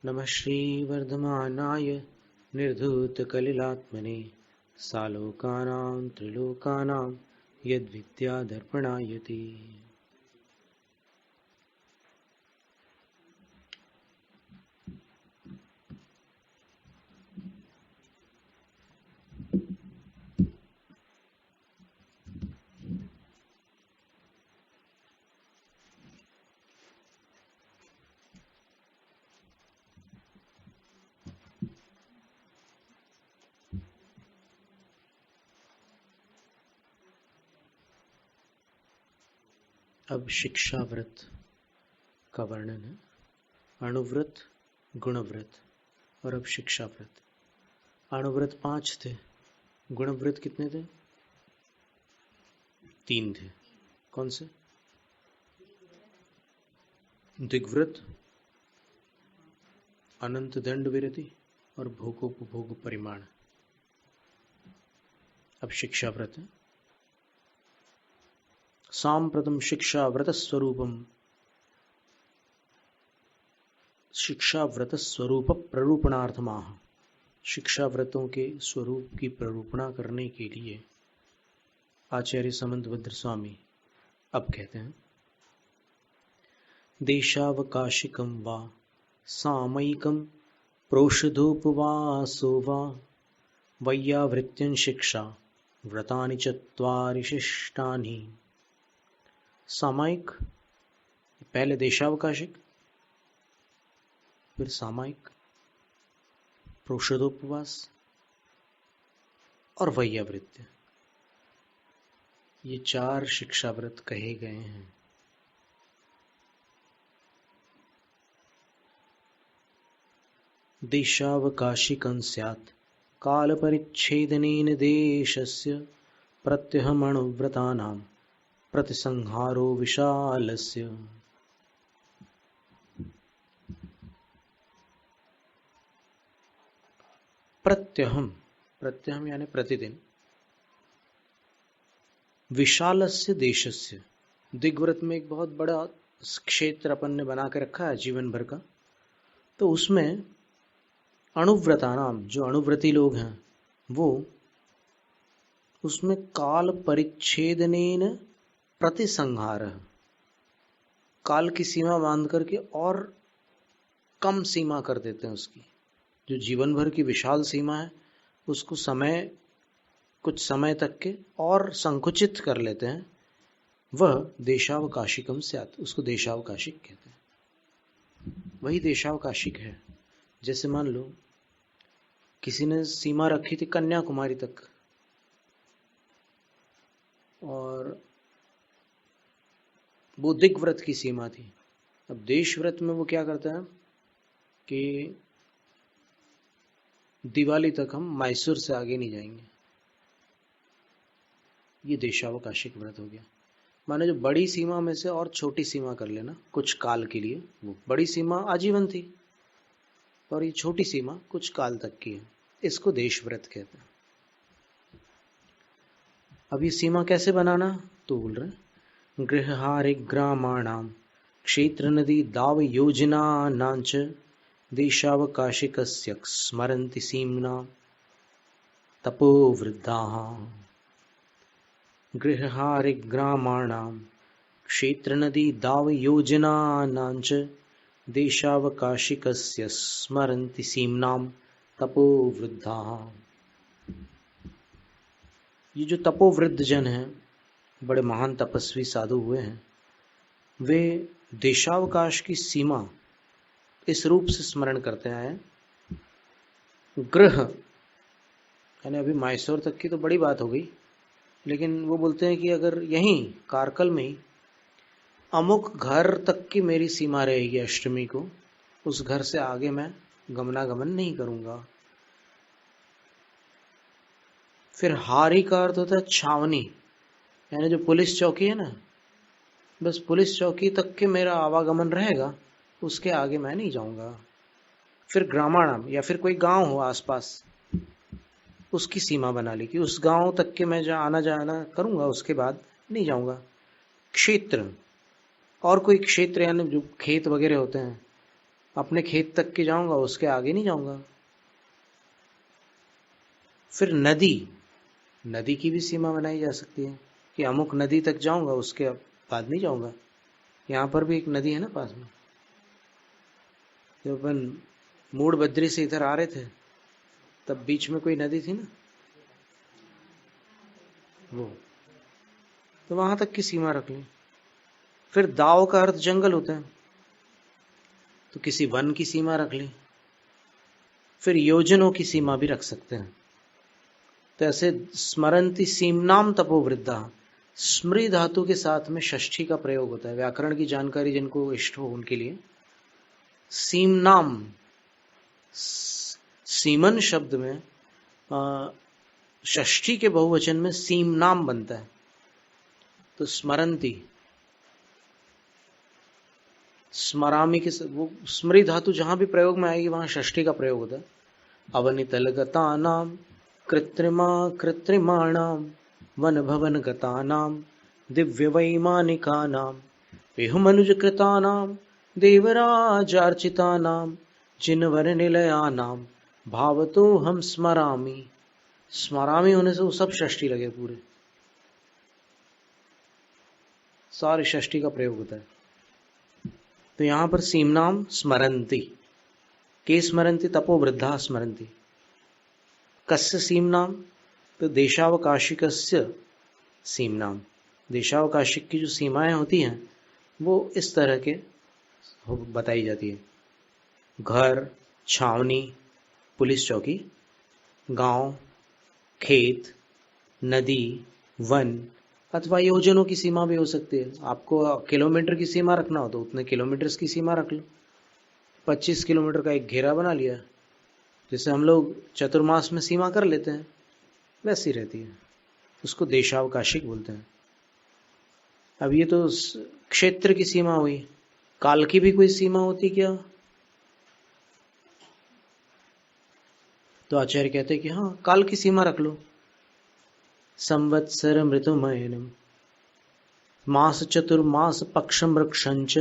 नमः श्रीवर्धमानाय निर्धूतकलिलात्मने सालोकानां त्रिलोकानां यद्विद्यादर्पणायते। अब शिक्षा व्रत का वर्णन है। अणुव्रत, गुणव्रत और अब शिक्षा व्रत। अणुव्रत 5 थे, गुणव्रत कितने थे? 3 थे। कौन से? दिग्व्रत, अनंत दंड विरति और भोगोपभोग परिमाण। अब शिक्षा व्रत है। सांप्रतम शिक्षा व्रत स्वरूपम, शिक्षा व्रत स्वरूप प्ररूपणार्थमाह। शिक्षा व्रतों के स्वरूप की प्ररूपणा करने के लिए आचार्य समंतभद्र स्वामी अब कहते हैं, देशावकाशिकम वा सामयिकम प्रोषधोपवासो वा वैयावृत्यं शिक्षा व्रतानि चत्वारि शिष्टानि। सामयिक, पहले देशावकाशिक, फिर सामयिक, प्रोषधोपवास और वैयावृत्य, ये 4 शिक्षा व्रत कहे गए हैं। देशावकाशिकं स्यात् कालपरिच्छेदनेन देशस्य प्रत्यहमणुव्रतानां प्रतिसंहारो विशालस्य। प्रत्यहम, प्रत्यहम यानी प्रतिदिन, विशालस्य देशस्य, दिग्व्रत में एक बहुत बड़ा क्षेत्र अपन ने बना के रखा है जीवन भर का, तो उसमें अणुव्रतानाम, जो अणुव्रती लोग हैं वो उसमें काल परिच्छेदनेन प्रतिसंहार, काल की सीमा बांध करके और कम सीमा कर देते हैं उसकी। जो जीवन भर की विशाल सीमा है उसको समय, कुछ समय तक के और संकुचित कर लेते हैं, वह देशावकाशिकम स्यात्, उसको देशावकाशिक कहते हैं। वही देशावकाशिक है। जैसे मान लो किसी ने सीमा रखी थी कन्याकुमारी तक, और वो दिग्व्रत की सीमा थी। अब देशव्रत में वो क्या करते हैं कि दिवाली तक हम मैसूर से आगे नहीं जाएंगे, ये देशावकाशिक व्रत हो गया। माने जो बड़ी सीमा में से और छोटी सीमा कर लेना कुछ काल के लिए, वो बड़ी सीमा आजीवन थी और ये छोटी सीमा कुछ काल तक की है, इसको देशव्रत कहते हैं। अब ये सीमा कैसे बनाना, तो बोल रहे हैं, गृहारि ग्रामाणाम क्षेत्र नदी दाव योजना नांच देशावकाशिकस्य स्मरन्ति सीमना तपो वृद्धाः। गृहारि ग्रामाणाम क्षेत्र नदी दाव योजना नांच देशावकाशिकस्य स्मरन्ति सीमनाम तपो वृद्धाः। ये जो तपोवृद्ध जन हैं, बड़े महान तपस्वी साधु हुए हैं, वे देशावकाश की सीमा इस रूप से स्मरण करते हैं। गृह यानी अभी मैसूर तक की तो बड़ी बात हो गई, लेकिन वो बोलते हैं कि अगर यहीं कारकल में ही अमुक घर तक की मेरी सीमा रहेगी अष्टमी को, उस घर से आगे मैं गमनागमन नहीं करूंगा। फिर हारी का अर्थ होता है छावनी, यानी जो पुलिस चौकी है ना, बस पुलिस चौकी तक के मेरा आवागमन रहेगा, उसके आगे मैं नहीं जाऊंगा। फिर ग्रामाणम, या फिर कोई गांव हो आसपास, उसकी सीमा बना ली कि उस गांव तक के मैं जहाँ आना जाना करूंगा, उसके बाद नहीं जाऊंगा। क्षेत्र, और कोई क्षेत्र यानी जो खेत वगैरह होते हैं, अपने खेत तक के जाऊंगा, उसके आगे नहीं जाऊंगा। फिर नदी, नदी की भी सीमा बनाई जा सकती है कि अमुक नदी तक जाऊंगा, उसके बाद नहीं जाऊंगा। यहाँ पर भी एक नदी है ना पास में। जब अपन मूड बद्री से इधर आ रहे थे तब बीच में कोई नदी थी ना, वो तो वहां तक की सीमा रख ली। फिर दाव का अर्थ जंगल होता है, तो किसी वन की सीमा रख ली। फिर योजनों की सीमा भी रख सकते हैं। तो ऐसे स्मरंती सीमनाम तपोवृद्धा, स्मृ धातु के साथ में षष्ठी का प्रयोग होता है। व्याकरण की जानकारी जिनको इष्ट हो उनके लिए सीमनाम, सीमन शब्द में षष्ठी के बहुवचन में सीमनाम बनता है। तो स्मरंती, स्मरामी के वो स्मृ धातु जहां भी प्रयोग में आएगी वहां षष्ठी का प्रयोग होता है। अवनितलगतानाम कृत्रिमाणाम वन भवन गतानाम दिव्य वैमानिकानाम विहुमनुजकृतानाम देवराजार्चितानाम जिनवर निलयानाम भावतो हम स्मरामी। स्मरामी होने से वो सब षष्ठी लगे, पूरे सारे षष्ठी का प्रयोग होता है। तो यहां पर सीमनाम स्मरंती, के स्मरंती तपोवृद्धा स्मरंती। कस्य सीमनाम, तो देशावकाशिकस्य सीमनाम। देशावकाशिक की जो सीमाएं होती हैं वो इस तरह के बताई जाती है। घर, छावनी, पुलिस चौकी, गांव, खेत, नदी, वन, अथवा योजनों की सीमा भी हो सकती है। आपको किलोमीटर की सीमा रखना हो तो उतने किलोमीटर की सीमा रख लो। 25 किलोमीटर का एक घेरा बना लिया, जैसे हम लोग चतुर्मास में सीमा कर लेते हैं वैसी रहती है, उसको देशावकाशिक बोलते हैं। अब ये तो क्षेत्र की सीमा हुई, काल की भी कोई सीमा होती क्या? तो आचार्य कहते हैं कि हाँ, काल की सीमा रख लो। संवत्सर मृतुमयनम मास चतुर्मास पक्षम रक्षंच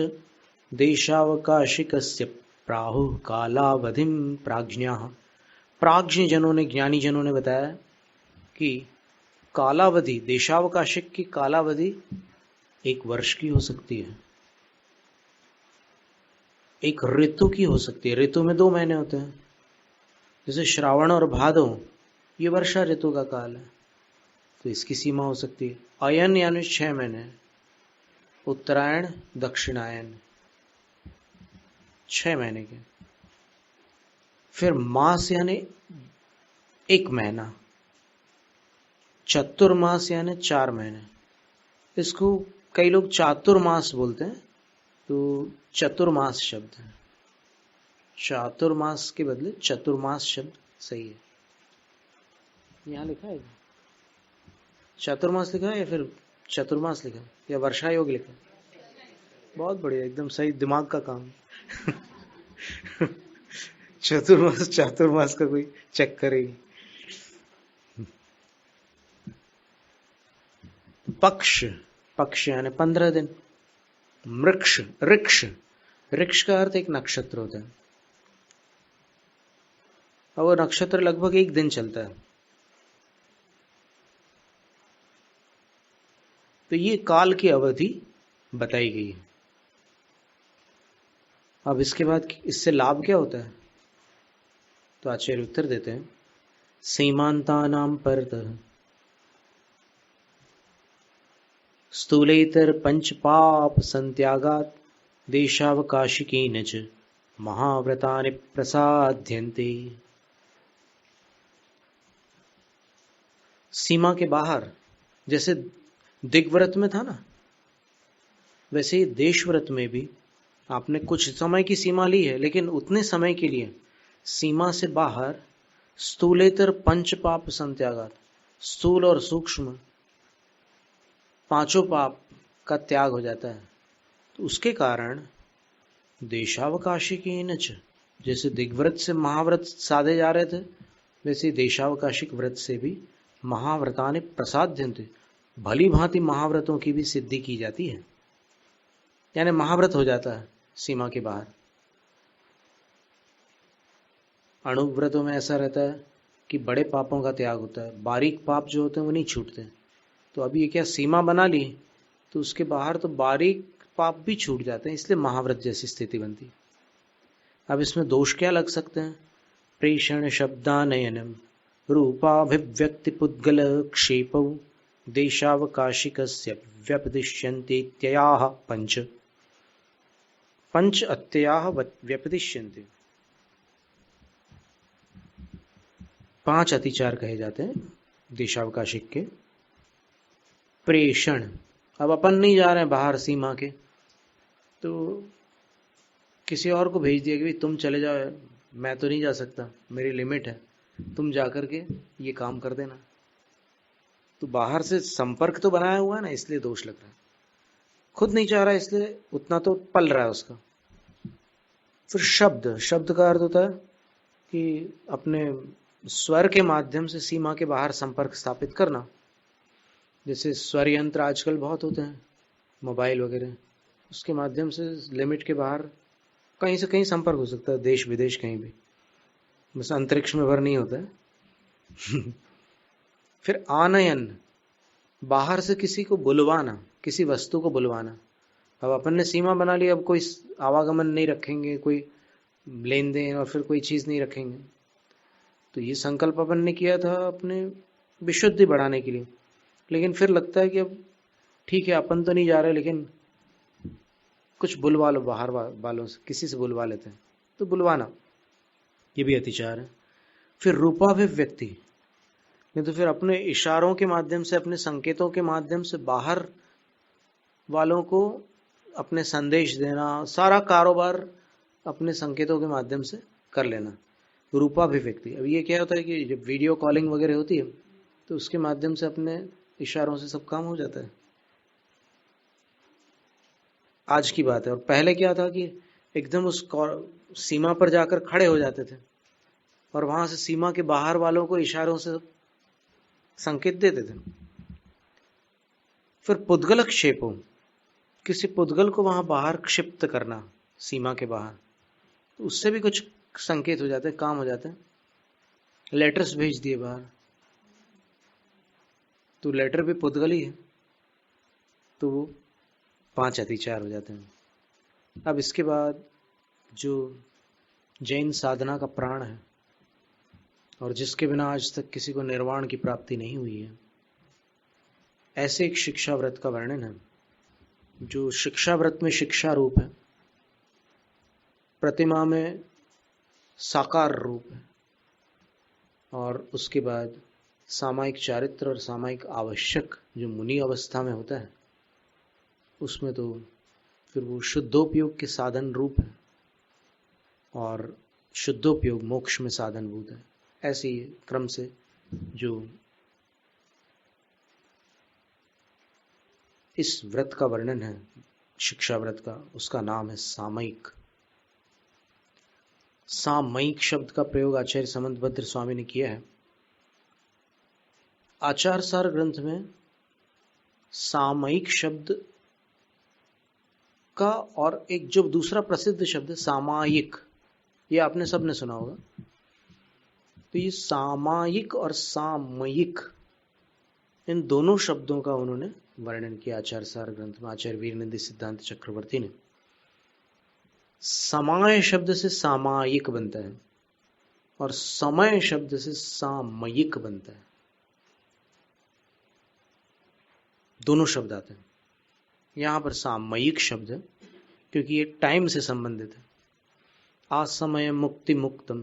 देशावकाशिकस्य प्राहु कालावधिम प्राज्ञाः। प्राज्ञ जनों ने, ज्ञानी जनों ने बताया कि कालावधि, देशावकाशिक की कालावधि 1 वर्ष की हो सकती है, एक ऋतु की हो सकती है। ऋतु में 2 महीने होते हैं, जैसे श्रावण और भादो, ये वर्षा ऋतु का काल है, तो इसकी सीमा हो सकती है। अयन यानी 6 महीने, उत्तरायण दक्षिणायन 6 महीने के। फिर मास यानी 1 महीना, चतुर्मास यानी 4 महीने। इसको कई लोग चातुर्मास बोलते हैं, तो चतुर्मास शब्द है, चातुर्मास के बदले चतुर्मास शब्द सही है। यहाँ लिखा है चातुर्मास लिखा है या फिर चतुर्मास लिखा है या वर्षा योग लिखा है? बहुत बढ़िया, एकदम सही, दिमाग का काम। चतुर्मास चातुर्मास का कोई चक्कर ही। पक्ष, पक्ष यानी 15 दिन। मृक्ष, ऋक्ष, ऋक्ष का अर्थ एक नक्षत्र होता है, और वो नक्षत्र लगभग 1 दिन चलता है। तो ये काल की अवधि बताई गई है। अब इसके बाद इससे लाभ क्या होता है? तो आचार्य उत्तर देते हैं, सीमांतानां परतः स्थूलेतर पंचपाप संत्यागात् देशावकाशिकेन च महाव्रतानि प्रसाद्यन्ते। सीमा के बाहर, जैसे दिग्व्रत में था ना, वैसे ही देशव्रत में भी आपने कुछ समय की सीमा ली है, लेकिन उतने समय के लिए सीमा से बाहर स्थूलेतर पंचपाप संत्यागात्, स्थूल और सूक्ष्म 5 पाप का त्याग हो जाता है। तो उसके कारण देशावकाशिकेन च, जैसे दिग्व्रत से महाव्रत साधे जा रहे थे, वैसे देशावकाशिक व्रत से भी महाव्रतानि प्रसाद्यन्ते, भली भांति महाव्रतों की भी सिद्धि की जाती है, यानी महाव्रत हो जाता है सीमा के बाहर। अणुव्रतों में ऐसा रहता है कि बड़े पापों का त्याग होता है, बारीक पाप जो होते हैं वो नहीं छूटते। तो अभी ये क्या सीमा बना ली, तो उसके बाहर तो बारीक पाप भी छूट जाते हैं, इसलिए महाव्रत जैसी स्थिति बनती है। अब इसमें दोष क्या लग सकते हैं? प्रेषण शब्दानयनम रूपाभिव्यक्ति पुद्गल क्षेपौ देशावकाशिकस्य व्यपदिश्यन्ते इत्ययाः पंच अत्ययाः व्यपदिश्यन्ते। 5 अतिचार कहे जाते हैं देशावकाशिक के। प्रेषण, अब अपन नहीं जा रहे हैं बाहर सीमा के, तो किसी और को भेज दिया कि भाई तुम चले जाओ, मैं तो नहीं जा सकता, मेरी लिमिट है, तुम जाकर के ये काम कर देना। तो बाहर से संपर्क तो बनाया हुआ है ना, इसलिए दोष लग रहा है। खुद नहीं चाह रहा है इसलिए उतना तो पल रहा है उसका। फिर शब्द, शब्द का अर्थ होता है कि अपने स्वर के माध्यम से सीमा के बाहर संपर्क स्थापित करना। जैसे स्वर यंत्र आजकल बहुत होते हैं, मोबाइल वगैरह, उसके माध्यम से लिमिट के बाहर कहीं से कहीं संपर्क हो सकता है, देश विदेश कहीं भी, बस अंतरिक्ष में भर नहीं होता है। फिर आनयन, बाहर से किसी को बुलवाना, किसी वस्तु को बुलवाना। अब अपन ने सीमा बना ली, अब कोई आवागमन नहीं रखेंगे, कोई लेन देन और फिर कोई चीज नहीं रखेंगे। तो ये संकल्प अपन ने किया था अपने विशुद्धि बढ़ाने के लिए, लेकिन फिर लगता है कि अब ठीक है अपन तो नहीं जा रहे, लेकिन कुछ बुलवा लो बाहर वालों से, किसी से बुलवा लेते हैं, तो बुलवाना, ये भी अतिचार है। फिर रूपाभिव्यक्ति, नहीं तो फिर अपने इशारों के माध्यम से, अपने संकेतों के माध्यम से बाहर वालों को अपने संदेश देना, सारा कारोबार अपने संकेतों के माध्यम से कर लेना, रूपाभिव्यक्ति। अब ये क्या होता है कि जब वीडियो कॉलिंग वगैरह होती है तो उसके माध्यम से अपने इशारों से सब काम हो जाता है, आज की बात है। और पहले क्या था कि एकदम उस सीमा पर जाकर खड़े हो जाते थे और वहां से सीमा के बाहर वालों को इशारों से संकेत देते थे। फिर पुद्गल क्षेपों, किसी पुद्गल को वहां बाहर क्षिप्त करना, सीमा के बाहर, तो उससे भी कुछ संकेत हो जाते हैं, काम हो जाते हैं। लेटर्स भेज दिए बाहर, तो लेटर भी पुद्गल ही है, तो वो 5 अतिचार हो जाते हैं। अब इसके बाद जो जैन साधना का प्राण है और जिसके बिना आज तक किसी को निर्वाण की प्राप्ति नहीं हुई है, ऐसे एक शिक्षा व्रत का वर्णन है, जो शिक्षा व्रत में शिक्षा रूप है, प्रतिमा में साकार रूप है, और उसके बाद सामायिक चारित्र और सामायिक आवश्यक जो मुनि अवस्था में होता है, उसमें तो फिर वो शुद्धोपयोग के साधन रूप है और शुद्धोपयोग मोक्ष में साधनभूत है। ऐसे ही क्रम से जो इस व्रत का वर्णन है शिक्षा व्रत का, उसका नाम है सामयिक। सामयिक शब्द का प्रयोग आचार्य समंतभद्र स्वामी ने किया है। आचार सार ग्रंथ में सामयिक शब्द का और एक जो दूसरा प्रसिद्ध शब्द है सामायिक, ये आपने सबने सुना होगा। तो ये सामायिक और सामयिक, इन दोनों शब्दों का उन्होंने वर्णन किया आचार सार ग्रंथ में, आचार्य वीरनंदी सिद्धांत चक्रवर्ती ने। समय शब्द से सामायिक बनता है और समय शब्द से सामयिक बनता है, दोनों शब्द आते हैं। यहां पर सामयिक शब्द है क्योंकि ये टाइम से संबंधित है। आसमय मुक्ति मुक्तम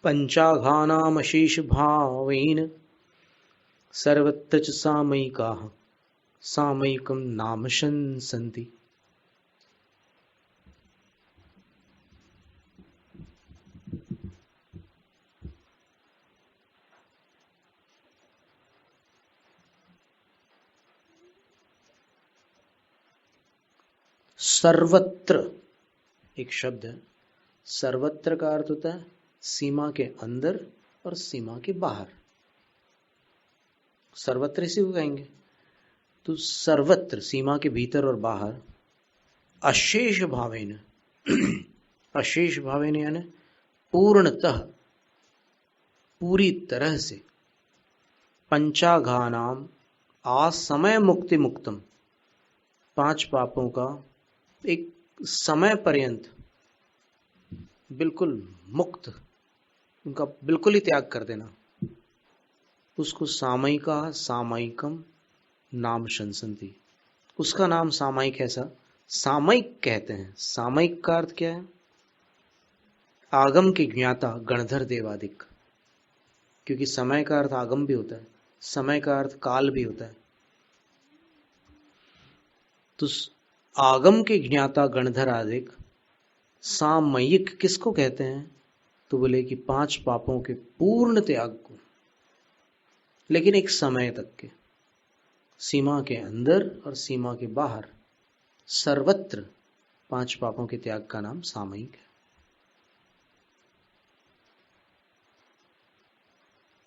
पंचाघानाम अशेष भावेन सर्वत्र च सामयिकाः सामयिकं नाम शंसन्ति। सर्वत्र एक शब्द है, सर्वत्र का अर्थ होता है सीमा के अंदर और सीमा के बाहर, सर्वत्र इसी को कहेंगे। तो सर्वत्र सीमा के भीतर और बाहर, अशेष भावेन, अशेष भावेन यानी पूर्णतः, पूरी तरह से, पंचाघानाम असमय मुक्ति मुक्तम, 5 पापों का एक समय पर्यंत बिल्कुल मुक्त, उनका बिल्कुल ही त्याग कर देना, उसको सामयिका सामयिकम नाम शंसन्ति, उसका नाम सामयिक है। सा सामयिक कहते हैं। सामयिक का अर्थ क्या है? आगम के ज्ञाता गणधर देवादिक, क्योंकि समय का अर्थ आगम भी होता है, समय का अर्थ काल भी होता है। तो आगम के ज्ञाता गणधर आदिक सामयिक किसको कहते हैं? तो बोले कि 5 पापों के पूर्ण त्याग को, लेकिन एक समय तक के, सीमा के अंदर और सीमा के बाहर, सर्वत्र 5 पापों के त्याग का नाम सामयिक है।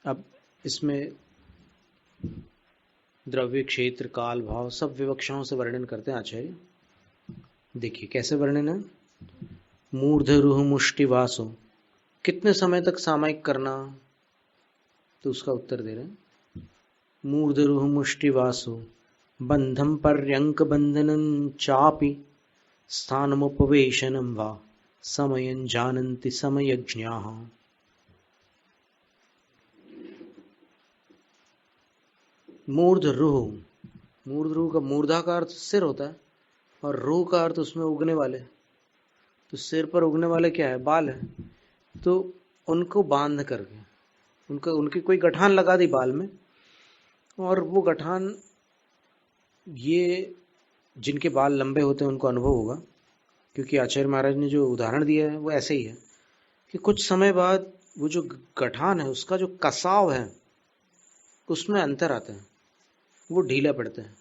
अब इसमें द्रव्य, क्षेत्र, काल, भाव सब विवक्षाओं से वर्णन करते हैं आचार्य। देखिए कैसे वर्णन है। मूर्धरुह मुष्टिवासो, कितने समय तक सामयिक करना? तो उसका उत्तर दे रहे हैं, मूर्धरुह मुष्टिवासो बंधम पर्यंक बंधनं चापि स्थानमुपवेशनं वा समयं जानन्ति समयज्ञाः। मूर्धरुह, मूर्धरुह का मूर्धा का अर्थ सिर होता है और रूह का अर्थ उसमें उगने वाले। तो सिर पर उगने वाले क्या है? बाल है। तो उनको बांध करके, उनकी कोई गठान लगा दी बाल में, और वो गठान, ये जिनके बाल लंबे होते हैं उनको अनुभव होगा, क्योंकि आचार्य महाराज ने जो उदाहरण दिया है वो ऐसे ही है कि कुछ समय बाद वो जो गठान है उसका जो कसाव है उसमें अंतर आता है, वो ढीला पड़ता है।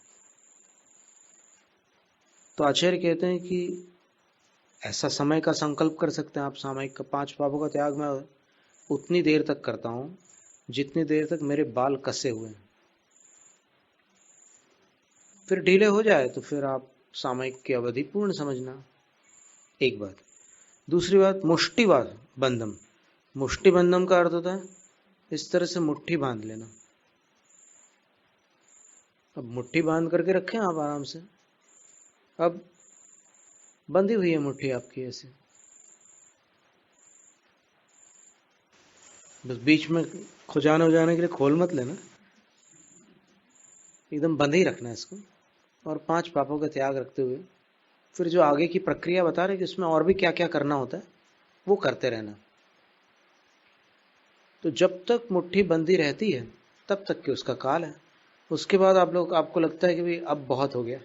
तो आचार्य कहते हैं कि ऐसा समय का संकल्प कर सकते हैं आप सामयिक का। 5 पापों का त्याग मैं उतनी देर तक करता हूं जितनी देर तक मेरे बाल कसे हुए हैं, फिर ढीले हो जाए तो फिर आप सामयिक की अवधि पूर्ण समझना, एक बात। दूसरी बात, मुष्टि बंधम। मुष्टि बंधम का अर्थ होता है इस तरह से मुट्ठी बांध लेना। अब मुट्ठी बांध करके रखें आप आराम से, अब बंधी हुई है मुट्ठी आपकी ऐसे, बस बीच में खुजाने उजाने के लिए खोल मत लेना, एकदम बंद ही रखना है इसको। और 5 पापों का त्याग रखते हुए फिर जो आगे की प्रक्रिया बता रहे कि उसमें और भी क्या क्या करना होता है वो करते रहना। तो जब तक मुट्ठी बंदी रहती है तब तक के उसका काल है। उसके बाद आपको लगता है कि भाई अब बहुत हो गया,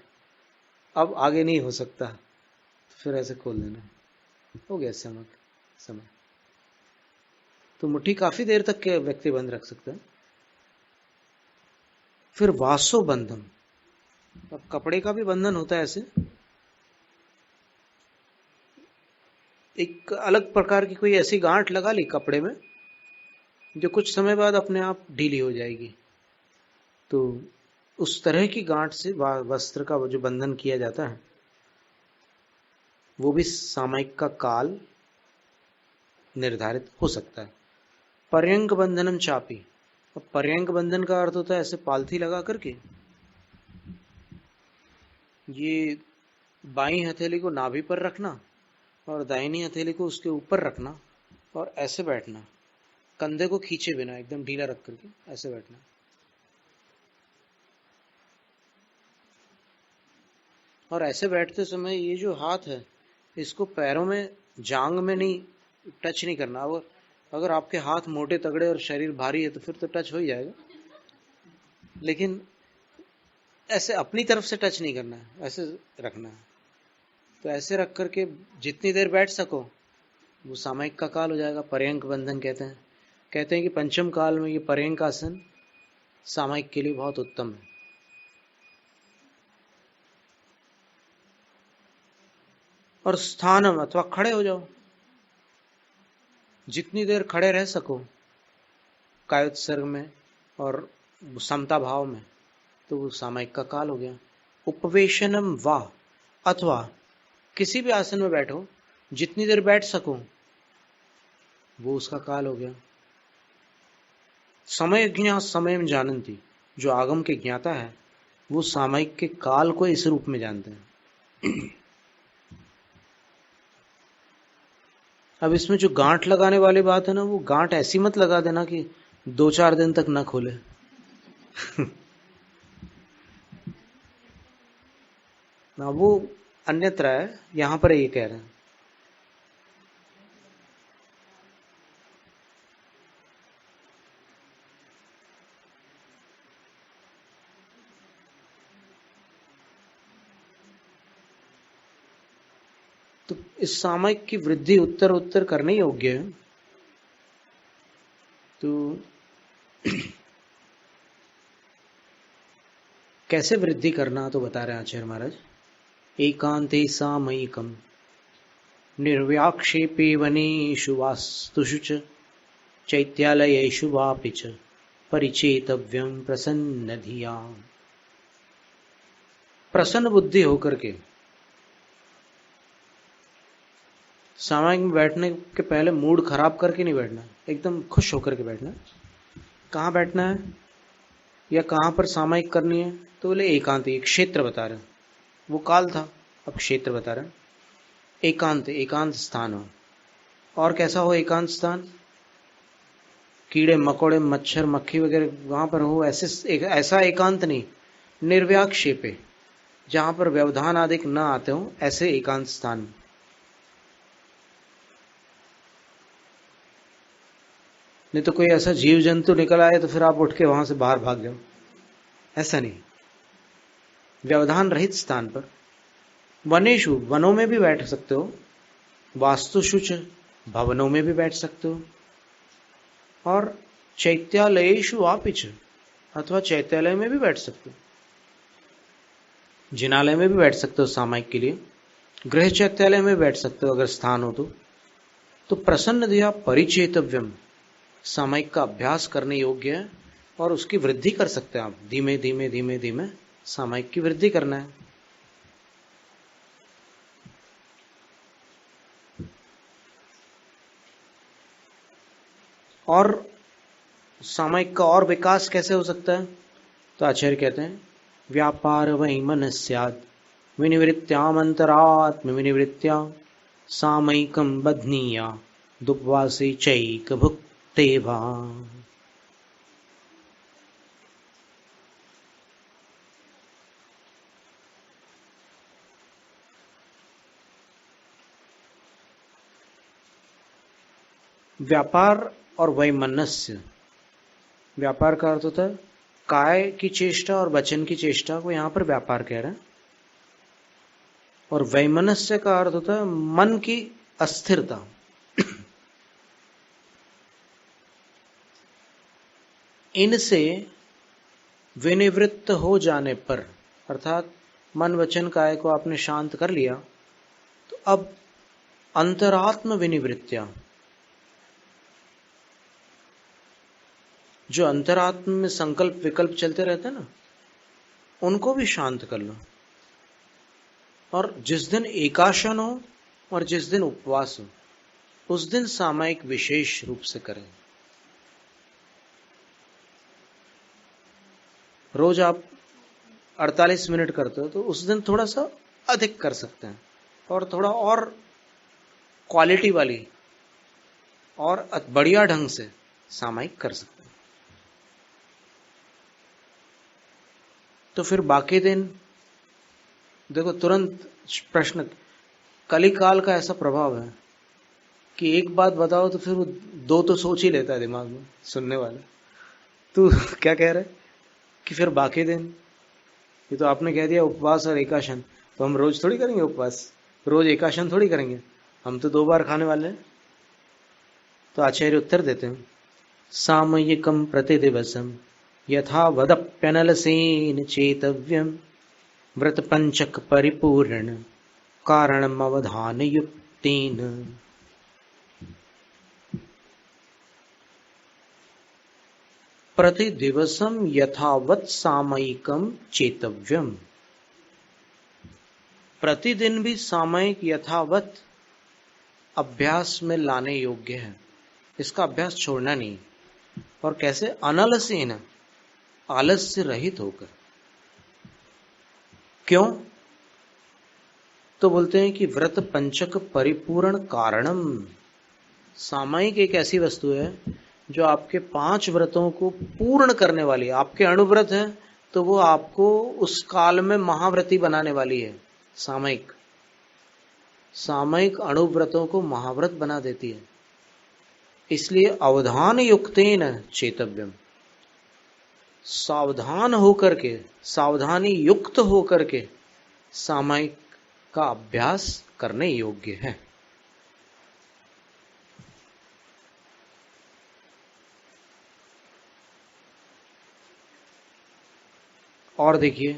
अब आगे नहीं हो सकता, तो फिर ऐसे खोल देना, हो गया समय। तो मुट्ठी काफी देर तक के व्यक्ति बंद रख सकता है। फिर वासो बंधन, अब कपड़े का भी बंधन होता है ऐसे, एक अलग प्रकार की कोई ऐसी गांठ लगा ली कपड़े में जो कुछ समय बाद अपने आप ढीली हो जाएगी। तो उस तरह की गांठ से वस्त्र का जो बंधन किया जाता है वो भी सामयिक का काल निर्धारित हो सकता है। पर्यंक बंधनम चापी, अब पर्यंक बंधन का अर्थ होता है ऐसे पालथी लगा करके ये बाईं हथेली को नाभि पर रखना और दाहिनी हथेली को उसके ऊपर रखना और ऐसे बैठना, कंधे को खींचे बिना एकदम ढीला रख करके ऐसे बैठना। और ऐसे बैठते समय ये जो हाथ है इसको पैरों में, जांग में नहीं टच नहीं करना। अगर आपके हाथ मोटे तगड़े और शरीर भारी है तो फिर तो टच हो ही जाएगा, लेकिन ऐसे अपनी तरफ से टच नहीं करना है, ऐसे रखना है। तो ऐसे रख करके जितनी देर बैठ सको वो सामयिक का काल हो जाएगा। पर्यंक बंधन कहते हैं कि पंचम काल में ये पर्यंक आसन सामयिक के लिए बहुत उत्तम है। और स्थानम अथवा खड़े हो जाओ, जितनी देर खड़े रह सको कायोत्सर्ग में और समता भाव में, तो वो सामयिक का काल हो गया। उपवेशनम वा, अथवा किसी भी आसन में बैठो, जितनी देर बैठ सको वो उसका काल हो गया। समयज्ञा समयम जानन्ति, जो आगम के ज्ञाता है वो सामयिक के काल को इस रूप में जानते हैं। अब इसमें जो गांठ लगाने वाली बात है ना, वो गांठ ऐसी मत लगा देना कि 2-4 दिन तक ना खोले। ना, वो अन्यत्र है, यहां पर ये कह रहे हैं। तो इस सामयिक की वृद्धि उत्तर उत्तर करने योग्य है। तो कैसे वृद्धि करना तो बता रहे हैं आचार्य महाराज। एकांते सामयिकम निर्व्याक्षेपे वनेषु वास्तुषु च चैत्यालयेषु वापि च परिचेतव्यम प्रसन्न धिया। प्रसन्न बुद्धि होकर के, सामयिक में बैठने के पहले मूड खराब करके नहीं बैठना, एकदम खुश होकर के बैठना। कहाँ बैठना है या कहाँ पर सामयिक करनी है, तो बोले एकांत, एक क्षेत्र बता रहे हैं। वो काल था, अब क्षेत्र बता रहे हैं। एकांत, एकांत स्थान हो। और कैसा हो एकांत स्थान? कीड़े मकोड़े मच्छर मक्खी वगैरह वहां पर हो, ऐसा एकांत नहीं। निर्व्याक्षेपे, जहां पर व्यवधान आदि न आते हो, ऐसे एकांत स्थान। नहीं तो कोई ऐसा जीव जंतु निकल आए तो फिर आप उठ के वहां से बाहर भाग जाओ, ऐसा नहीं। व्यवधान रहित स्थान पर। वनेषु, वनों में भी बैठ सकते हो। वास्तुषुच, भवनों में भी बैठ सकते हो। और चैत्यालयेषु वापिच, अथवा चैत्यालय में भी बैठ सकते हो। जिनालय में भी बैठ सकते हो सामयिक के लिए। गृह चैत्यालय में बैठ सकते हो अगर स्थान हो तो प्रसन्न धिया परिचेतव्यम, सामयिक का अभ्यास करने योग्य है और उसकी वृद्धि कर सकते हैं आप। धीमे धीमे धीमे धीमे सामयिक की वृद्धि करना है। और सामयिक का और विकास कैसे हो सकता है, तो आचार्य कहते हैं व्यापार वही मन स्यात् विनिवृत्त्यामंतरात्म विनिवृत्त्या सामयिकम बध्नीया दुपवासे चैक भुक्तेवा। व्यापार और वैमनस्य, व्यापार का अर्थ होता है काय की चेष्टा और वचन की चेष्टा को यहां पर व्यापार कह रहे हैं। और वैमनस्य का अर्थ होता है मन की अस्थिरता। इनसे विनिवृत्त हो जाने पर, अर्थात मन वचन काय को आपने शांत कर लिया, तो अब अंतरात्म विनिवृत्तियां, जो अंतरात्म में संकल्प विकल्प चलते रहते हैं ना, उनको भी शांत कर लो। और जिस दिन एकाशन हो और जिस दिन उपवास हो, उस दिन सामयिक विशेष रूप से करें। रोज आप 48 मिनट करते हो तो उस दिन थोड़ा सा अधिक कर सकते हैं, और थोड़ा और क्वालिटी वाली और बढ़िया ढंग से सामयिक कर सकते हैं। तो फिर बाकी दिन देखो, तुरंत प्रश्न, कलिकाल का ऐसा प्रभाव है कि एक बात बताओ तो फिर वो 2 तो सोच ही लेता है दिमाग में सुनने वाला। तू क्या कह रहे कि फिर बाकी दिन, ये तो आपने कह दिया उपवास और एकाशन, तो हम रोज थोड़ी करेंगे उपवास, रोज एकाशन थोड़ी करेंगे, हम तो 2 बार खाने वाले हैं। तो आचार्य उत्तर देते हैं सामयिकम प्रतिदिवसम यथा वदप्यनलसेन चेतव्यम व्रत पंचक परिपूर्ण कारणम अवधान युक्तेन। प्रतिदिवसम यथावत सामयिकम चेतव्यम, प्रतिदिन भी सामयिक यथावत अभ्यास में लाने योग्य है। इसका अभ्यास छोड़ना नहीं। और कैसे? अनलसेन, आलस्य रहित होकर। क्यों? तो बोलते हैं कि व्रत पंचक परिपूर्ण कारणम। सामायिक एक ऐसी वस्तु है जो आपके 5 व्रतों को पूर्ण करने वाली है। आपके अणुव्रत है तो वो आपको उस काल में महाव्रती बनाने वाली है। सामायिक सामायिक अणुव्रतों को महाव्रत बना देती है। इसलिए अवधान युक्तेन चेतव्यम, सावधान होकर के, सावधानी युक्त होकर के सामायिक का अभ्यास करने योग्य है। और देखिए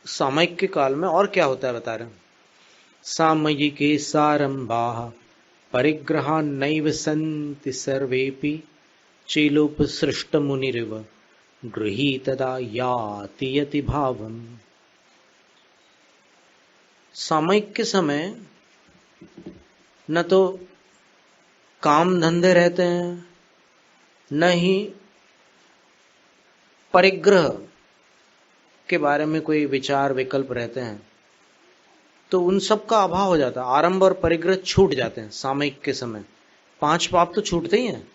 सामयिक के काल में और क्या होता है बता रहे हैं। सामयिके सारंभा परिग्रहा नैव सन्ति सर्वेपि चेलोपसृष्ट मुनिरिव गृहीतदा याति यति भावम। सामयिक के समय न तो काम धंधे रहते हैं, न ही परिग्रह के बारे में कोई विचार विकल्प रहते हैं, तो उन सब का अभाव हो जाता है। आरंभ और परिग्रह छूट जाते हैं सामयिक के समय। 5 पाप तो छूटते ही हैं,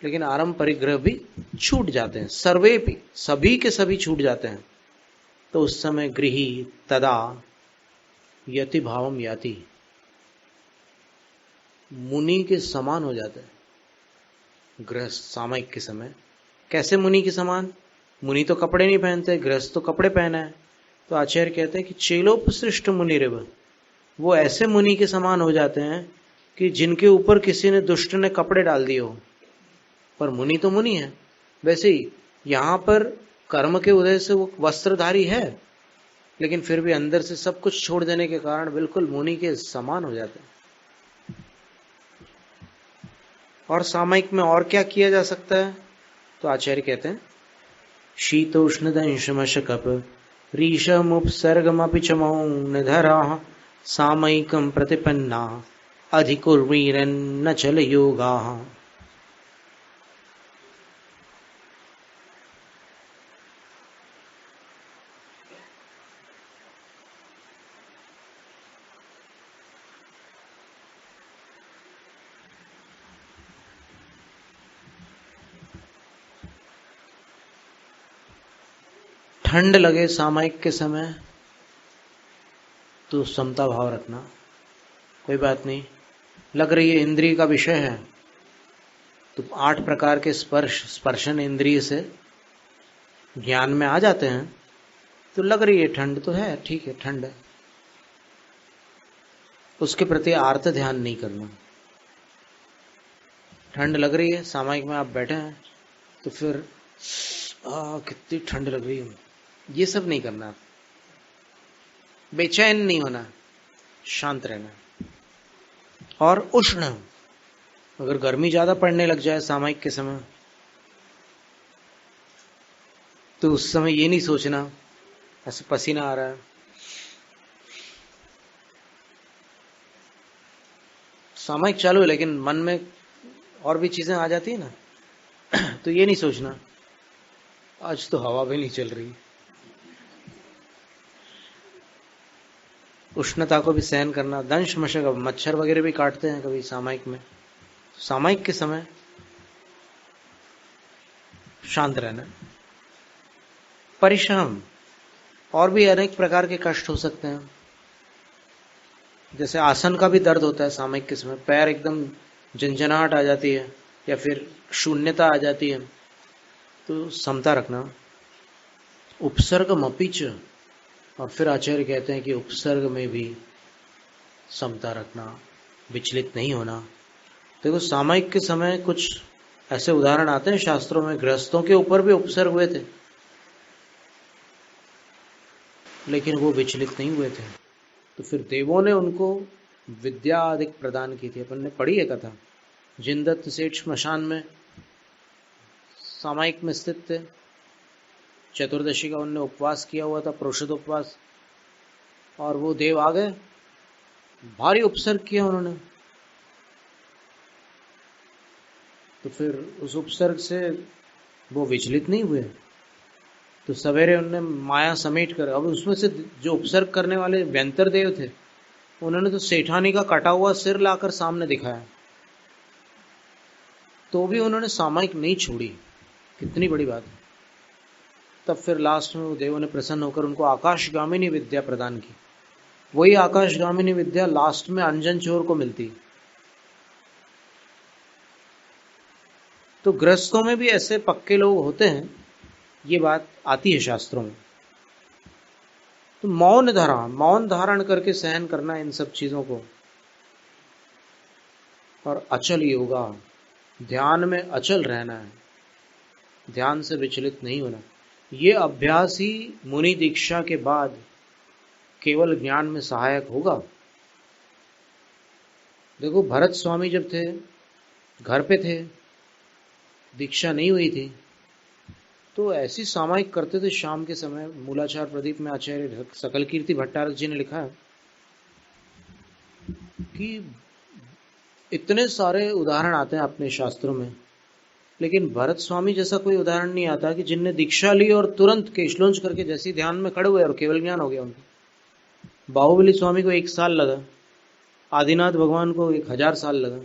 लेकिन आरंभ परिग्रह भी छूट जाते हैं। सर्वे भी, सभी के सभी छूट जाते हैं। तो उस समय गृही तदा यति भावम याति, मुनि के समान हो जाता है गृहस्थ सामयिक के समय। कैसे मुनि के समान? मुनि तो कपड़े नहीं पहनते, गृहस्थ तो कपड़े पहना है। तो आचार्य कहते हैं कि चेलोपसृष्ट मुनिरिव, वो ऐसे मुनि के समान हो जाते हैं कि जिनके ऊपर किसी ने दुष्ट ने कपड़े डाल दिए हो, पर मुनि तो मुनि है। वैसे ही यहां पर कर्म के उदय से वो वस्त्रधारी है, लेकिन फिर भी अंदर से सब कुछ छोड़ देने के कारण बिल्कुल मुनि के समान हो जाते हैं। और सामयिक में और क्या किया जा सकता है? तो आचार्य कहते हैं शीतोष्ण दंशमश कप रीशमुपसर्गमपि च मौनधराः सामयिकं प्रतिपन्ना अधिकुर्वीरन्न चल योगाः। ठंड लगे सामयिक के समय तो समता भाव रखना, कोई बात नहीं। लग रही है इंद्रिय का विषय है, तो 8 प्रकार के स्पर्शन इंद्रिय से ज्ञान में आ जाते हैं। तो लग रही है ठंड, तो है, ठीक है, ठंड है, उसके प्रति आर्त ध्यान नहीं करना। ठंड लग रही है, सामयिक में आप बैठे हैं, तो फिर कितनी ठंड लग रही है, ये सब नहीं करना। बेचैन नहीं होना, शांत रहना। और उष्ण, अगर गर्मी ज्यादा पड़ने लग जाए सामयिक के समय, तो उस समय ये नहीं सोचना ऐसे पसीना आ रहा है, सामयिक चालू है लेकिन मन में और भी चीजें आ जाती है ना, तो ये नहीं सोचना आज तो हवा भी नहीं चल रही। उष्णता को भी सहन करना। दंश मशक, मच्छर वगैरह भी काटते हैं कभी सामयिक में। सामयिक के समय शांत रहना। परिश्रम, और भी अनेक प्रकार के कष्ट हो सकते हैं, जैसे आसन का भी दर्द होता है सामयिक के समय, पैर एकदम झंझनाहट आ जाती है या फिर शून्यता आ जाती है, तो समता रखना। उपसर्ग मपीच, और फिर आचार्य कहते हैं कि उपसर्ग में भी समता रखना, विचलित नहीं होना। देखो सामयिक के समय कुछ ऐसे उदाहरण आते हैं शास्त्रों में, गृहस्थों के ऊपर भी उपसर्ग हुए थे, लेकिन वो विचलित नहीं हुए थे। तो फिर देवों ने उनको विद्या अधिक प्रदान की थी। अपन ने पढ़ी है कथा, जिनदत्त सेठ श्मशान में सामयिक में स्थित थे। चतुर्दशी का उनने उपवास किया हुआ था, प्रोषद उपवास, और वो देव आ गए, भारी उपसर्ग किया उन्होंने, तो फिर उस उपसर्ग से वो विचलित नहीं हुए। तो सवेरे उनने माया समेट कर, अब उसमें से जो उपसर्ग करने वाले व्यंतर देव थे, उन्होंने तो सेठानी का कटा हुआ सिर लाकर सामने दिखाया, तो भी उन्होंने सामायिक नहीं छोड़ी। कितनी बड़ी बात है। तब फिर लास्ट में वो देवों ने प्रसन्न होकर उनको आकाशगामिनी विद्या प्रदान की। वही आकाशगामिनी विद्या लास्ट में अंजन चोर को मिलती। तो गृहस्थों में भी ऐसे पक्के लोग होते हैं, ये बात आती है शास्त्रों में। तो मौन धारण करके सहन करना इन सब चीजों को, और अचल योगा, ध्यान में अचल रहना है, ध्यान से विचलित नहीं होना। ये अभ्यास ही मुनि दीक्षा के बाद केवल ज्ञान में सहायक होगा। देखो, भरत स्वामी जब थे, घर पे थे, दीक्षा नहीं हुई थी, तो ऐसी सामायिक करते थे शाम के समय। मूलाचार प्रदीप में आचार्य सकल कीर्ति भट्टारक जी ने लिखा है कि इतने सारे उदाहरण आते हैं अपने शास्त्रों में, लेकिन भरत स्वामी जैसा कोई उदाहरण नहीं आता कि जिनने दीक्षा ली और तुरंत केशलोंच करके जैसी ध्यान में खड़े हुए और केवल ज्ञान हो गया उनको। बाहुबली स्वामी को 1 साल लगा, आदिनाथ भगवान को 1000 साल लगा,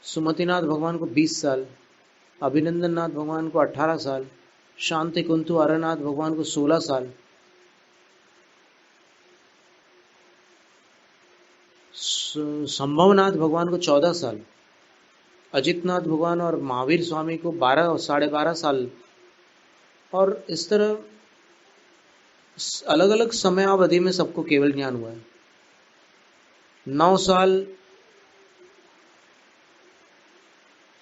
सुमतिनाथ भगवान को 20 साल, अभिनंदन नाथ भगवान को 18 साल, शांति कुंतु आर्यनाथ भगवान को 16 साल, संभवनाथ भगवान को 14 साल, अजितनाथ भगवान और महावीर स्वामी को 12 और 12.5 साल, और इस तरह अलग अलग समय अवधि में सबको केवल ज्ञान हुआ है। 9 साल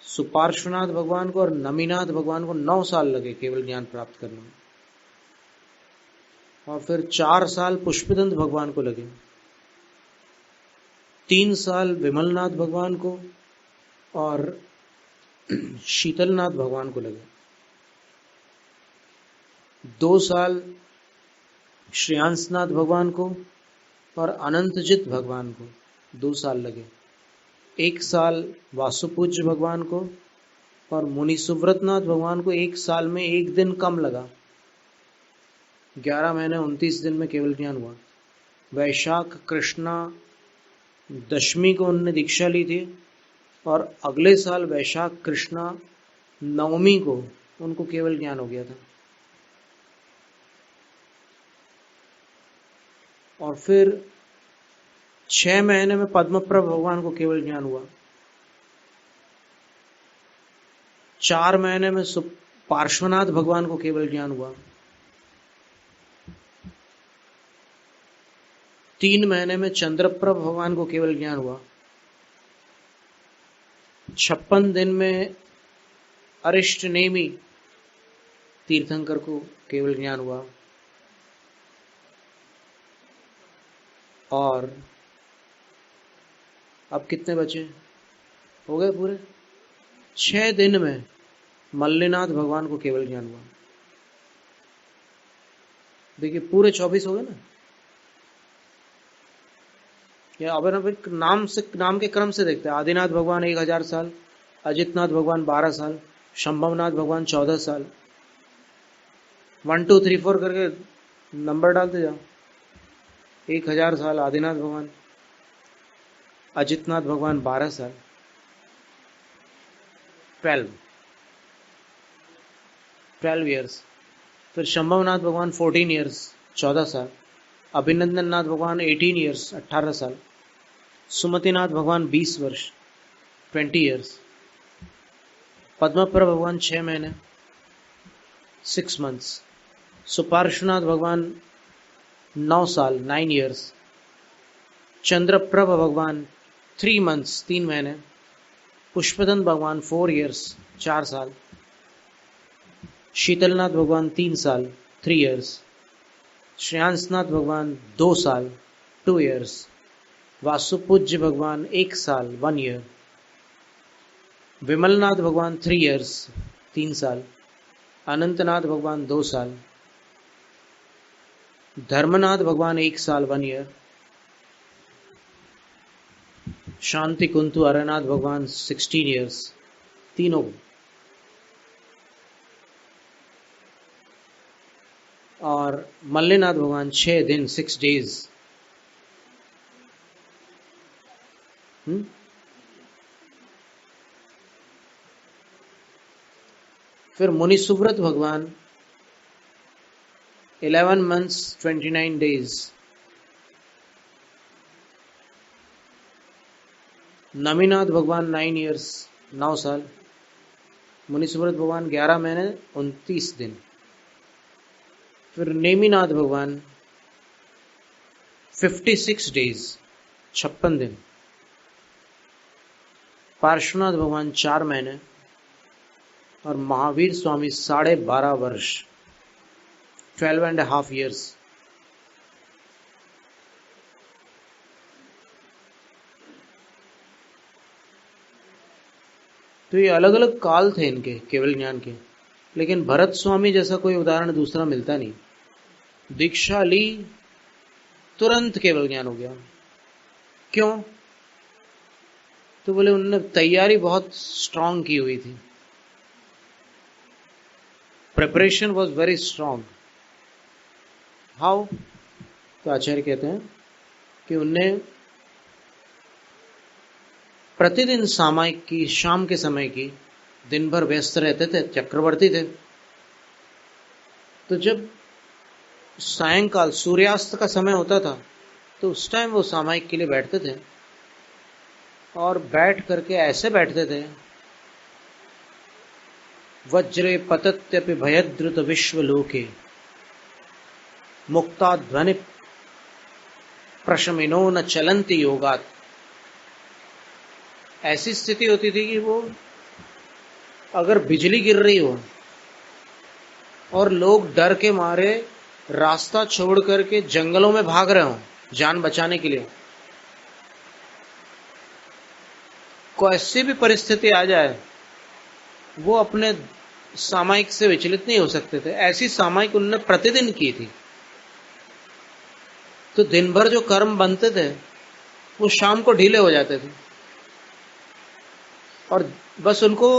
सुपार्श्वनाथ भगवान को और नमीनाथ भगवान को 9 साल लगे केवल ज्ञान प्राप्त करने में, और फिर 4 साल पुष्पदंत भगवान को लगे, 3 साल विमलनाथ भगवान को और शीतलनाथ भगवान को लगे, 2 साल श्रेयांसनाथ भगवान को और अनंतजित भगवान को 2 साल लगे, 1 साल वासुपूज्य भगवान को और मुनि सुव्रतनाथ भगवान को 1 साल में 1 दिन कम लगा। 11 महीने 29 दिन में केवल ज्ञान हुआ। वैशाख कृष्णा दशमी को उन्होंने दीक्षा ली थी, और अगले साल वैशाख कृष्णा नवमी को उनको केवल ज्ञान हो गया था। और फिर 6 महीने में पद्मप्रभ भगवान को केवल ज्ञान हुआ। 4 महीने में पार्श्वनाथ भगवान को केवल ज्ञान हुआ। 3 महीने में चंद्रप्रभ भगवान को केवल ज्ञान हुआ। 56 दिन में अरिष्ट नेमी तीर्थंकर को केवल ज्ञान हुआ। और अब कितने बचे? हो गए पूरे। 6 दिन में मल्लिनाथ भगवान को केवल ज्ञान हुआ। देखिए, पूरे 24 हो गए ना। या अब नाम के क्रम से देखते हैं। आदिनाथ भगवान 1000 साल, अजितनाथ भगवान 12 साल, शंभवनाथ भगवान 14 साल, 1 2 3 4 करके नंबर डालते जाओ। 1000 साल आदिनाथ भगवान, अजितनाथ भगवान 12 साल, 12 ईयर्स। फिर शंभवनाथ भगवान 14 ईयर्स, 14 साल, अभिनंदन नाथ भगवान 18 ईयर्स, 18 साल, सुमतिनाथ भगवान 20 वर्ष, 20 ईयर्स, पद्मप्रभ भगवान 6 महीने, 6 मंथ्स, सुपार्श्वनाथ भगवान 9 साल, 9 ईयर्स, चंद्रप्रभ भगवान 3 मंथ्स, 3 महीने, पुष्पदंत भगवान 4 ईयर्स, 4 साल, शीतलनाथ भगवान 3 साल, 3 ईयर्स, श्रेयांसनाथ भगवान 2 साल, 2 ईयर्स, वासुपूज्य भगवान 1 साल, 1 ईयर, विमलनाथ भगवान 3 ईयर्स, 3 साल, अनंतनाथ भगवान 2 साल, धर्मनाथ भगवान 1 साल, 1 ईयर, शांति कुंतु अरनाथ भगवान 16 years, तीनों। और मल्लिनाथ भगवान 6 दिन 6 days। फिर मुनि सुव्रत भगवान 11 months 29 days। नमीनाथ भगवान 9 years 9 साल। मुनि सुव्रत भगवान 11 महीने 29 दिन। फिर नेमिनाथ भगवान 56 days 56 दिन। पार्श्वनाथ भगवान 4 महीने और महावीर स्वामी 12.5 वर्ष 12.5 years। तो ये अलग अलग काल थे इनके केवल ज्ञान के, लेकिन भरत स्वामी जैसा कोई उदाहरण दूसरा मिलता नहीं। दीक्षा ली, तुरंत केवल ज्ञान हो गया। क्यों? तो बोले उन्होंने तैयारी बहुत स्ट्रांग की हुई थी। Preparation was very strong. How? तो आचार्य कहते हैं कि उनने प्रतिदिन सामायिक की, शाम के समय की, दिन भर व्यस्त रहते थे, चक्रवर्ती थे। तो जब सायंकाल सूर्यास्त का समय होता था तो उस टाइम वो सामायिक के लिए बैठते थे और बैठ करके ऐसे बैठते थे, वज्रे पतत्यपि भयद्रुत विश्वलोके मुक्ता ध्वनि प्रशमिनो न चलन्ति योगात्। ऐसी स्थिति होती थी कि वो अगर बिजली गिर रही हो और लोग डर के मारे रास्ता छोड़ करके जंगलों में भाग रहे हो जान बचाने के लिए, कोई भी परिस्थिति आ जाए वो अपने सामायिक से विचलित नहीं हो सकते थे। ऐसी सामायिक उन्होंने प्रतिदिन की थी। तो दिन भर जो कर्म बनते थे वो शाम को ढीले हो जाते थे और बस उनको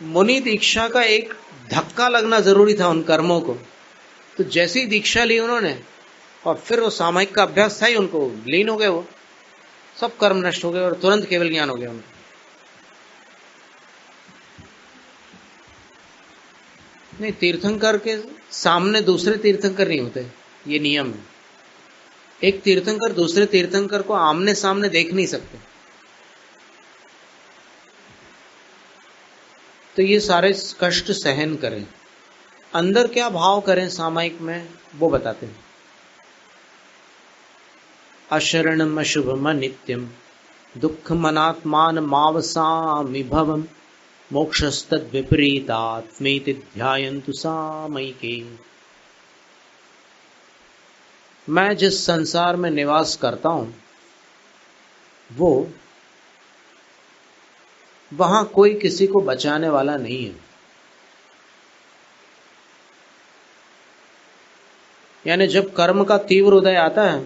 मुनि दीक्षा का एक धक्का लगना जरूरी था उन कर्मों को। तो जैसी दीक्षा ली उन्होंने और फिर वो सामायिक का अभ्यास था ही, उनको लीन हो गए, वो सब कर्म नष्ट हो गए और तुरंत केवल ज्ञान हो गया उनको। नहीं, तीर्थंकर के सामने दूसरे तीर्थंकर नहीं होते, ये नियम है। एक तीर्थंकर दूसरे तीर्थंकर को आमने सामने देख नहीं सकते। तो ये सारे कष्ट सहन करें, अंदर क्या भाव करें सामायिक में वो बताते हैं। अशरणम अशुभम अनित्यम दुःखमनात्मान मावसामि भवम मोक्षस्तद विपरीतात्मेति ध्यायन्तु सामयिके। मैं जिस संसार में निवास करता हूं वो वहां कोई किसी को बचाने वाला नहीं है। यानी जब कर्म का तीव्र उदय आता है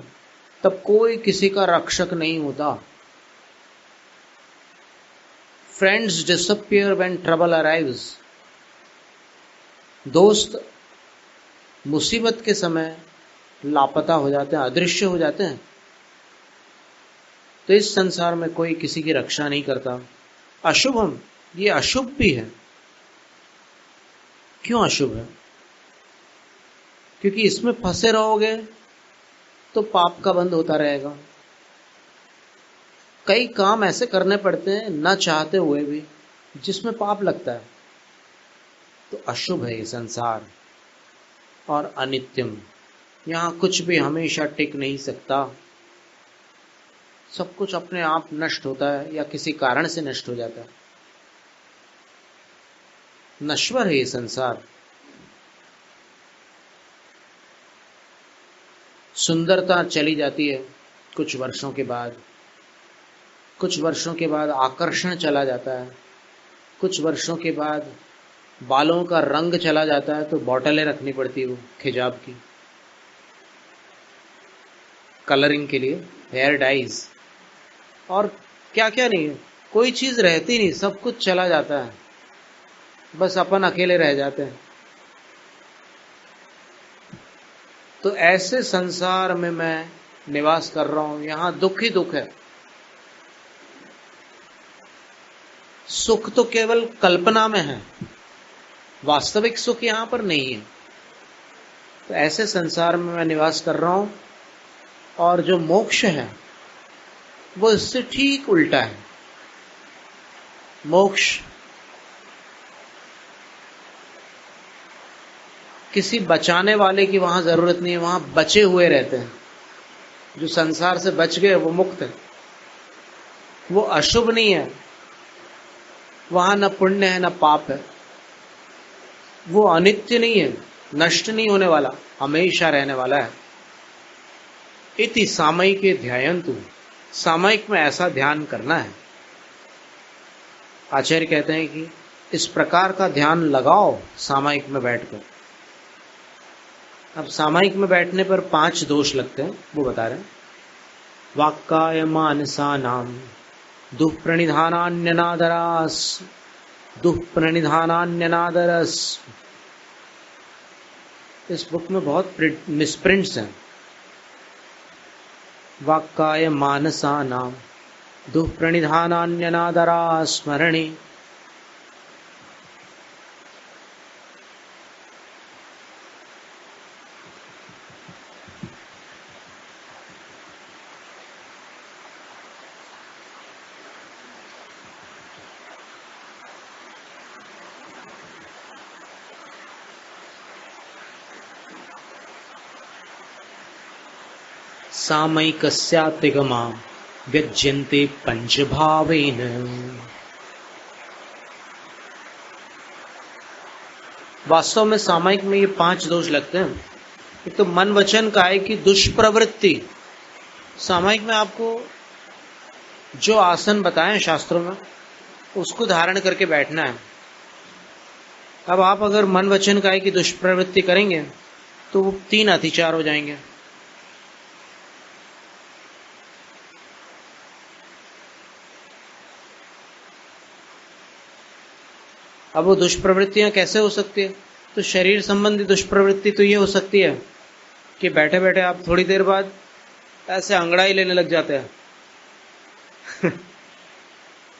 तब कोई किसी का रक्षक नहीं होता। Friends disappear when trouble arrives. दोस्त मुसीबत के समय लापता हो जाते हैं, अदृश्य हो जाते हैं। तो इस संसार में कोई किसी की रक्षा नहीं करता। अशुभम, ये अशुभ भी है। क्यों अशुभ है? क्योंकि इसमें फंसे रहोगे तो पाप का बंध होता रहेगा। कई काम ऐसे करने पड़ते हैं न चाहते हुए भी जिसमें पाप लगता है। तो अशुभ है ये संसार। और अनित्यम, यहां कुछ भी हमेशा टिक नहीं सकता। सब कुछ अपने आप नष्ट होता है या किसी कारण से नष्ट हो जाता है। नश्वर है ये संसार। सुंदरता चली जाती है कुछ वर्षों के बाद, कुछ वर्षों के बाद आकर्षण चला जाता है, कुछ वर्षों के बाद बालों का रंग चला जाता है तो बॉटलें रखनी पड़ती है वो खिजाब की, कलरिंग के लिए, हेयर डाइज। और क्या क्या नहीं है, कोई चीज रहती नहीं, सब कुछ चला जाता है, बस अपन अकेले रह जाते हैं। तो ऐसे संसार में मैं निवास कर रहा हूं, यहां दुख ही दुख है। सुख तो केवल कल्पना में है, वास्तविक सुख यहां पर नहीं है। तो ऐसे संसार में मैं निवास कर रहा हूं, और जो मोक्ष है वो इससे ठीक उल्टा है। मोक्ष किसी बचाने वाले की वहां जरूरत नहीं है, वहां बचे हुए रहते हैं। जो संसार से बच गए वो मुक्त है, वो अशुभ नहीं है, वहां न पुण्य है न पाप है, वो अनित्य नहीं है, नष्ट नहीं होने वाला, हमेशा रहने वाला है। इति सामयिके ध्यायन्तु, सामयिक में ऐसा ध्यान करना है। आचार्य कहते हैं कि इस प्रकार का ध्यान लगाओ सामयिक में बैठकर। अब सामयिक में बैठने पर 5 दोष लगते हैं, वो बता रहे हैं। वाक्काय मानसानाम दुःप्रणिधानान्यनादरास, दुःप्रणिधानान्यनादरस। इस बुक में बहुत मिसप्रिंट्स हैं। वाक्काय मानसानाम दुःप्रणिधानान्यनादरा स्मरणी। सामयिकस्यातिगमा व्यज्यन्ते पंचभावेन। वास्तव में सामयिक में ये 5 दोष लगते हैं। एक तो मन वचन काया की दुष्प्रवृत्ति। सामयिक में आपको जो आसन बताएं शास्त्रों में उसको धारण करके बैठना है। अब आप अगर मन वचन काया की दुष्प्रवृत्ति करेंगे तो वो 3 अतिचार हो जाएंगे। अब वो दुष्प्रवृत्तियां कैसे हो सकती है? तो शरीर संबंधी दुष्प्रवृत्ति तो ये हो सकती है कि बैठे बैठे आप थोड़ी देर बाद ऐसे अंगड़ाई लेने लग जाते हैं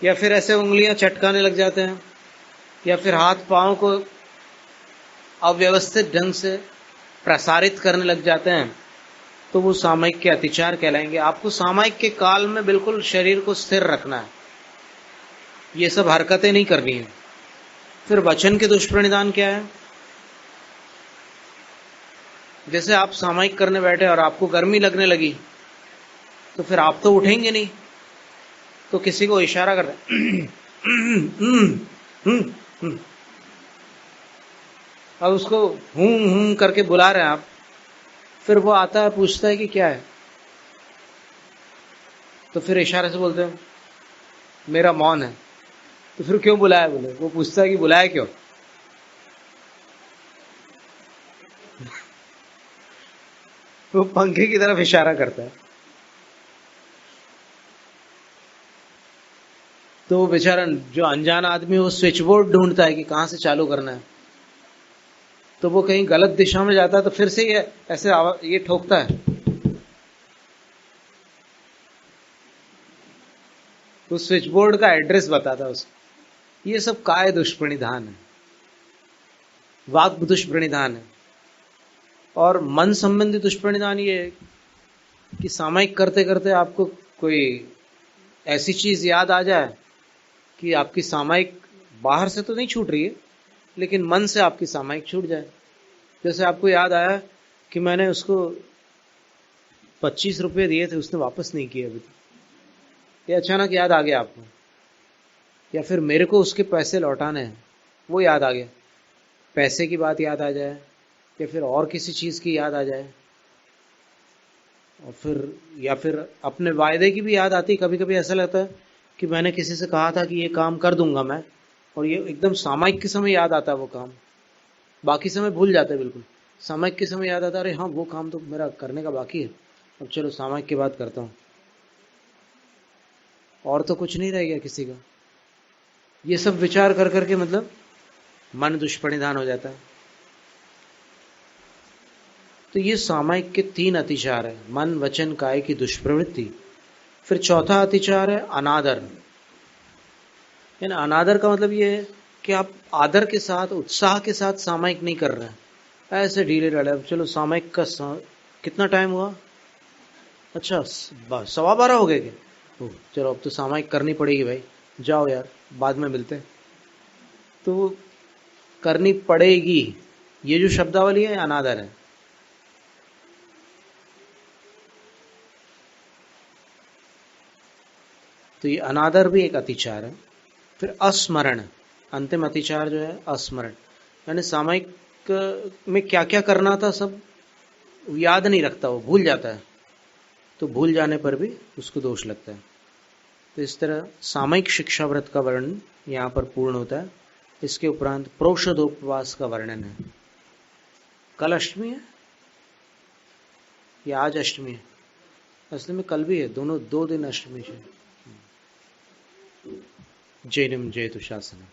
या फिर ऐसे उंगलियां चटकाने लग जाते हैं, या फिर हाथ पांव को अव्यवस्थित ढंग से प्रसारित करने लग जाते हैं। तो वो सामयिक के अतिचार कहलाएंगे। आपको सामयिक के काल में बिल्कुल शरीर को स्थिर रखना है, ये सब हरकतें नहीं करनी है। फिर वचन के दुष्प्रणिधान क्या है? जैसे आप सामयिक करने बैठे और आपको गर्मी लगने लगी तो फिर आप तो उठेंगे नहीं, तो किसी को इशारा कर रहे अब उसको हूं करके बुला रहे हैं आप, फिर वो आता है पूछता है कि क्या है, तो फिर इशारे से बोलते हैं मेरा मौन है। तो फिर क्यों बुलाया? बोले वो पूछता है कि बुलाया क्यों? वो पंखे की तरफ इशारा करता है। तो वो बेचारा जो अनजान आदमी वो स्विच बोर्ड ढूंढता है कि कहां से चालू करना है। तो वो कहीं गलत दिशा में जाता है तो फिर से ये ऐसे ये ठोकता है। तो स्विच बोर्ड का एड्रेस बताता है उसको। ये सब काय दुष्प्रणिधान है, वाक दुष्प्रणिधान है। और मन संबंधी दुष्प्रणिधान ये है कि सामयिक करते करते आपको कोई ऐसी चीज याद आ जाए कि आपकी सामयिक बाहर से तो नहीं छूट रही है लेकिन मन से आपकी सामयिक छूट जाए। जैसे आपको याद आया कि मैंने उसको 25 रुपये दिए थे, उसने वापस नहीं किए अभी तक। ये अचानक याद आ गया आपको, या फिर मेरे को उसके पैसे लौटाने हैं, वो याद आ गया। पैसे की बात याद आ जाए या फिर और किसी चीज की याद आ जाए, और फिर या फिर अपने वायदे की भी याद आती। कभी कभी ऐसा लगता है कि मैंने किसी से कहा था कि ये काम कर दूंगा मैं, और ये एकदम सामयिक के समय याद आता है वो काम, बाकी समय भूल जाते हैं बिल्कुल। सामयिक के समय याद आता है अरे हाँ वो काम तो मेरा करने का बाकी है, अब चलो सामयिक की बात करता हूँ। और तो कुछ नहीं रह गया किसी का। ये सब विचार कर करके मतलब मन दुष्परिधान हो जाता है। तो ये सामायिक के 3 अतिचार है, मन वचन काय की दुष्प्रवृत्ति। फिर चौथा अतिचार है अनादर। यानी अनादर का मतलब ये है कि आप आदर के साथ उत्साह के साथ सामायिक नहीं कर रहे हैं, ऐसे ढीले ढाले। अब चलो सामायिक का कितना टाइम हुआ? अच्छा 12:15 हो गए क्या? ओह चलो अब तो सामायिक करनी पड़ेगी भाई, जाओ यार बाद में मिलते हैं। तो वो करनी पड़ेगी, ये जो शब्दावली है अनादर है। तो ये अनादर भी एक अतिचार है। फिर अस्मरण, अंतिम अतिचार जो है अस्मरण, यानी सामायिक में क्या क्या करना था सब याद नहीं रखता, वो भूल जाता है। तो भूल जाने पर भी उसको दोष लगता है। तो इस तरह सामयिक शिक्षा व्रत का वर्णन यहाँ पर पूर्ण होता है। इसके उपरांत प्रोषधोपवास का वर्णन है। कल अष्टमी है या आज अष्टमी है? असल में कल भी है, दोनों 2 दिन अष्टमी है। जैनम जयतु शासनम।